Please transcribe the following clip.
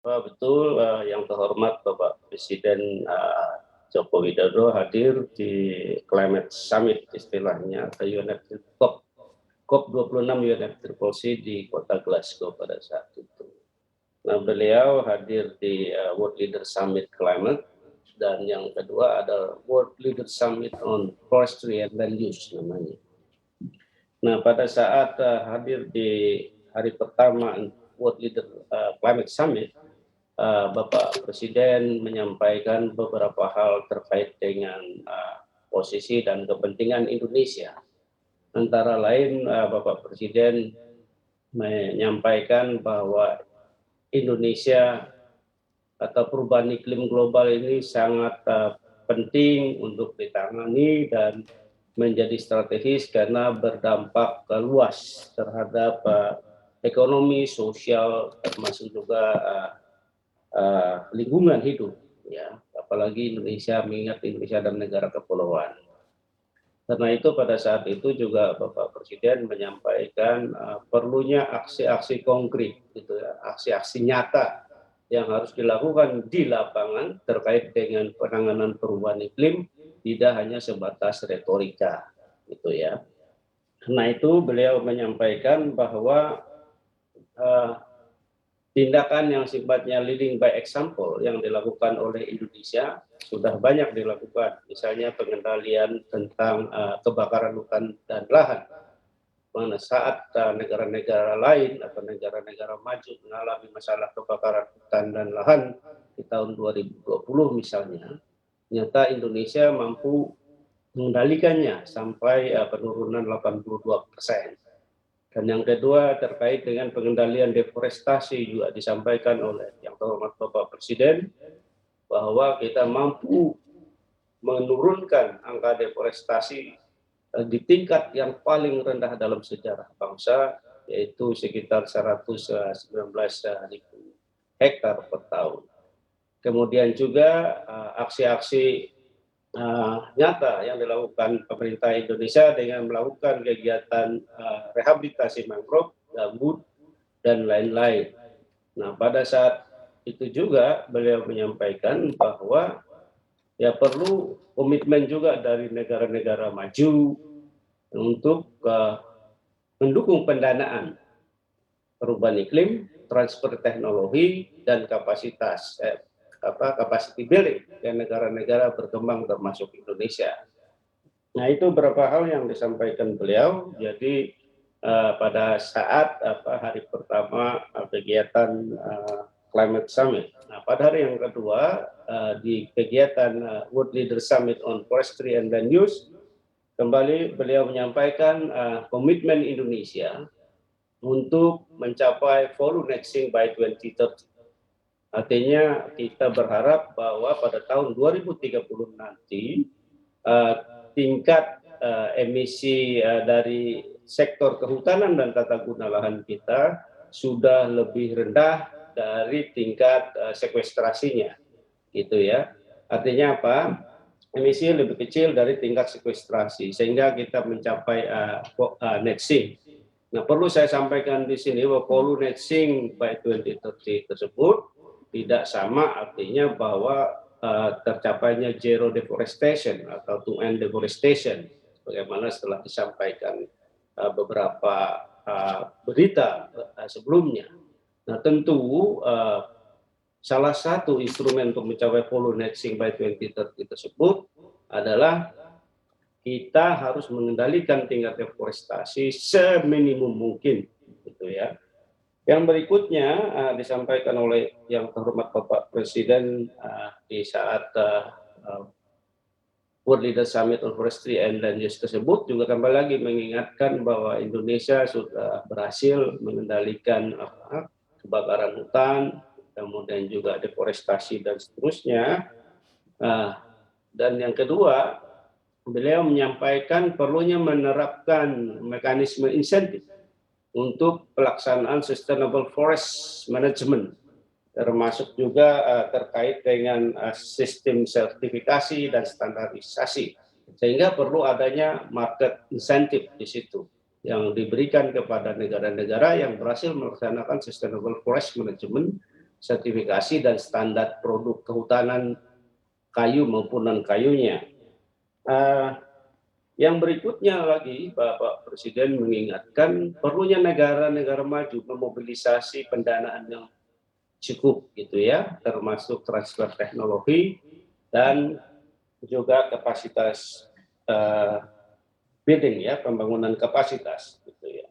Betul, yang terhormat Bapak Presiden Joko Widodo hadir di Climate Summit istilahnya atau United COP26 United Policy di kota Glasgow pada saat itu. Nah, beliau hadir di World Leader Summit Climate, dan yang kedua ada World Leader Summit on Forestry and Land Use namanya. Nah, pada saat hadir di hari pertama World Leader Climate Summit, Bapak Presiden menyampaikan beberapa hal terkait dengan posisi dan kepentingan Indonesia. Antara lain, Bapak Presiden menyampaikan bahwa Indonesia atau perubahan iklim global ini sangat penting untuk ditangani dan menjadi strategis karena berdampak luas terhadap ekonomi, sosial, termasuk juga lingkungan hidup, ya, apalagi Indonesia, mengingat Indonesia dan negara kepulauan. Karena itu pada saat itu juga Bapak Presiden menyampaikan perlunya aksi-aksi konkret, gitu ya, aksi-aksi nyata yang harus dilakukan di lapangan terkait dengan penanganan perubahan iklim, tidak hanya sebatas retorika, gitu ya. Karena itu beliau menyampaikan bahwa tindakan yang sifatnya leading by example yang dilakukan oleh Indonesia sudah banyak dilakukan, misalnya pengendalian tentang kebakaran hutan dan lahan. Mana saat negara-negara lain atau negara-negara maju mengalami masalah kebakaran hutan dan lahan di tahun 2020 misalnya, ternyata Indonesia mampu mengendalikannya sampai penurunan 82%. Dan yang kedua terkait dengan pengendalian deforestasi juga disampaikan oleh yang terhormat Bapak Presiden bahwa kita mampu menurunkan angka deforestasi di tingkat yang paling rendah dalam sejarah bangsa, yaitu sekitar 119.000 hektar per tahun. Kemudian juga aksi-aksi nyata yang dilakukan pemerintah Indonesia dengan melakukan kegiatan rehabilitasi mangrove, gambut, dan lain-lain. Nah, pada saat itu juga beliau menyampaikan bahwa ya perlu komitmen juga dari negara-negara maju untuk mendukung pendanaan perubahan iklim, transfer teknologi, dan kapasitas capacity building yang negara-negara berkembang termasuk Indonesia. Nah, itu beberapa hal yang disampaikan beliau. Jadi pada saat hari pertama kegiatan Climate Summit. Nah, pada hari yang kedua di kegiatan World Leader Summit on Forestry and Land Use, kembali beliau menyampaikan komitmen Indonesia untuk mencapai full net sink by 2030. Artinya kita berharap bahwa pada tahun 2030 nanti tingkat emisi dari sektor kehutanan dan tata guna lahan kita sudah lebih rendah dari tingkat sekuestrasinya, gitu ya. Artinya apa? Emisi lebih kecil dari tingkat sekuestrasi sehingga kita mencapai net sink. Nah, perlu saya sampaikan di sini bahwa full net sink by 2030 tersebut tidak sama artinya bahwa tercapainya zero deforestation atau to end deforestation, bagaimana setelah disampaikan beberapa berita sebelumnya. Nah, tentu salah satu instrumen untuk mencapai full net sink by 2030 tersebut adalah kita harus mengendalikan tingkat deforestasi seminimum mungkin, gitu ya. Yang berikutnya disampaikan oleh yang terhormat Bapak Presiden di saat World Leader Summit on Forestry and Land Use tersebut juga kembali lagi mengingatkan bahwa Indonesia sudah berhasil mengendalikan kebakaran hutan, kemudian juga deforestasi dan seterusnya. Dan yang kedua, beliau menyampaikan perlunya menerapkan mekanisme insentif untuk pelaksanaan sustainable forest management, termasuk juga terkait dengan sistem sertifikasi dan standarisasi, sehingga perlu adanya market insentif di situ yang diberikan kepada negara-negara yang berhasil melaksanakan sustainable forest management, sertifikasi dan standar produk kehutanan kayu maupun non kayunya. Yang berikutnya lagi, Bapak Presiden mengingatkan perlunya negara-negara maju memobilisasi pendanaan yang cukup gitu ya, termasuk transfer teknologi dan juga kapasitas building ya, pembangunan kapasitas gitu ya.